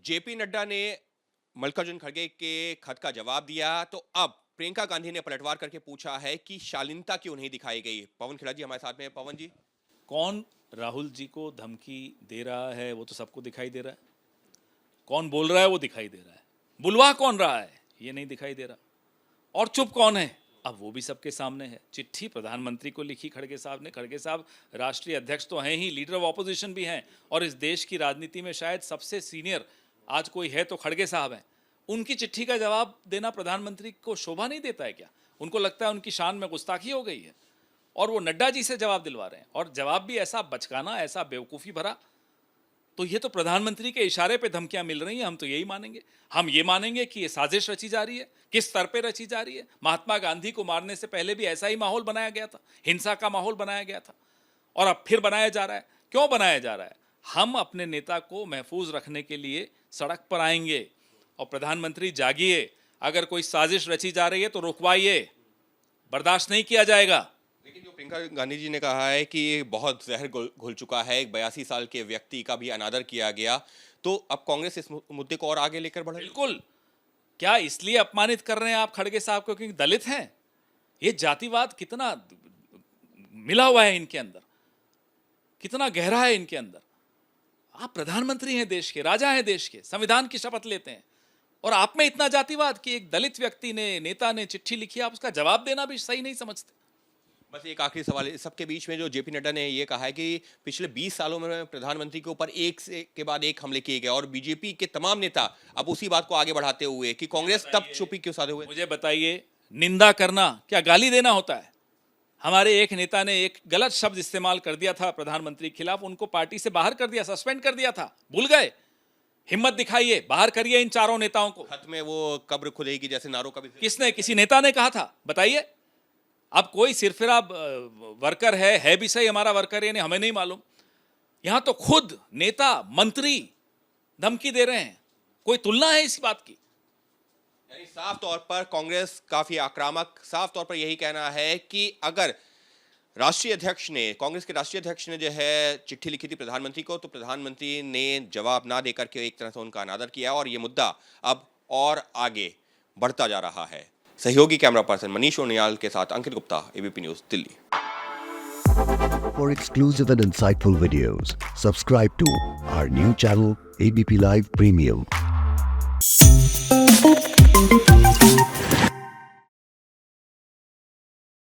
JP Nadda ने मल्लिकार्जुन खड़गे के खत का जवाब दिया, तो अब प्रियंका गांधी ने पलटवार करके पूछा है कि शालीनता क्यों नहीं दिखाई गई। पवन खिड़ा जी हमारे साथ में हैं। पवन जी, कौन राहुल जी को धमकी दे रहा है वो तो सबको दिखाई दे रहा है, कौन बोल रहा है वो दिखाई दे रहा है, बुलवा कौन रहा है ये नहीं दिखाई दे रहा, और चुप कौन है अब वो भी सबके सामने है। चिट्ठी प्रधानमंत्री को लिखी खड़गे साहब ने। खड़गे साहब राष्ट्रीय अध्यक्ष तो हैं ही, लीडर ऑफ ऑपोजिशन भी हैं, और इस देश की राजनीति में शायद सबसे सीनियर आज कोई है तो खड़गे साहब हैं। उनकी चिट्ठी का जवाब देना प्रधानमंत्री को शोभा नहीं देता है क्या? उनको लगता है उनकी शान में गुस्ताखी हो गई है, और वो नड्डा जी से जवाब दिलवा रहे हैं, और जवाब भी ऐसा बचकाना, ऐसा बेवकूफ़ी भरा। तो ये तो प्रधानमंत्री के इशारे पे धमकियां मिल रही हैं। हम तो यही मानेंगे, हम ये मानेंगे कि ये साजिश रची जा रही है। किस स्तर पे रची जा रही है? महात्मा गांधी को मारने से पहले भी ऐसा ही माहौल बनाया गया था, हिंसा का माहौल बनाया गया था, और अब फिर बनाया जा रहा है। क्यों बनाया जा रहा है? हम अपने नेता को महफूज रखने के लिए सड़क पर आएंगे, और प्रधानमंत्री जागिए, अगर कोई साजिश रची जा रही है तो रुकवाइए, बर्दाश्त नहीं किया जाएगा। लेकिन जो प्रियंका गांधी जी ने कहा है कि ये बहुत जहर घुल चुका है, एक 82 साल के व्यक्ति का भी अनादर किया गया, तो अब कांग्रेस इस मुद्दे को और आगे लेकर बढ़े। बिल्कुल। क्या इसलिए अपमानित कर रहे हैं आप खड़गे साहब को क्योंकि दलित हैं? ये जातिवाद कितना मिला हुआ है इनके अंदर, कितना गहरा है इनके अंदर। आप प्रधानमंत्री हैं देश के, राजा हैं देश के, संविधान की शपथ लेते हैं, और आप में इतना जातिवाद कि एक दलित व्यक्ति ने, नेता ने चिट्ठी लिखी, आप उसका जवाब देना भी सही नहीं समझते। बस एक आखिरी सवाल है सबके बीच में, जो जेपी नड्डा ने ये कहा है कि पिछले 20 सालों में प्रधानमंत्री के ऊपर एक से के बाद एक हमले किए गए, और बीजेपी के तमाम नेता अब उसी बात को आगे बढ़ाते हुए कि कांग्रेस तब चुप्पी क्यों साधे हुए। मुझे बताइए, निंदा करना क्या गाली देना होता है? हमारे एक नेता ने एक गलत शब्द इस्तेमाल कर दिया था प्रधानमंत्री के खिलाफ, उनको पार्टी से बाहर कर दिया, सस्पेंड कर दिया था। भूल गए? हिम्मत दिखाइए, बाहर करिए इन चारों नेताओं को। खत में वो कब्र खुदेगी जैसे नारों का भी किसने, किसी नेता ने कहा था? बताइए। अब कोई सिरफिरा वर्कर है भी सही हमारा वर्कर, यानी हमें नहीं मालूम। यहां तो खुद नेता, मंत्री धमकी दे रहे हैं। कोई तुलना है इस बात की? यानी साफ तौर पर कांग्रेस काफी आक्रामक, साफ तौर पर यही कहना है कि अगर राष्ट्रीय अध्यक्ष ने, कांग्रेस के राष्ट्रीय अध्यक्ष ने जो है चिट्ठी लिखी थी प्रधानमंत्री को, तो प्रधानमंत्री ने जवाब ना देकर के एक तरह से उनका अनादर किया, और ये मुद्दा अब और आगे बढ़ता जा रहा है। सहयोगी कैमरा पर्सन मनीष ओनियाल के साथ Ankit Gupta, ABP news, Delhi. For exclusive and insightful videos, subscribe to our new channel ABP Live Premium.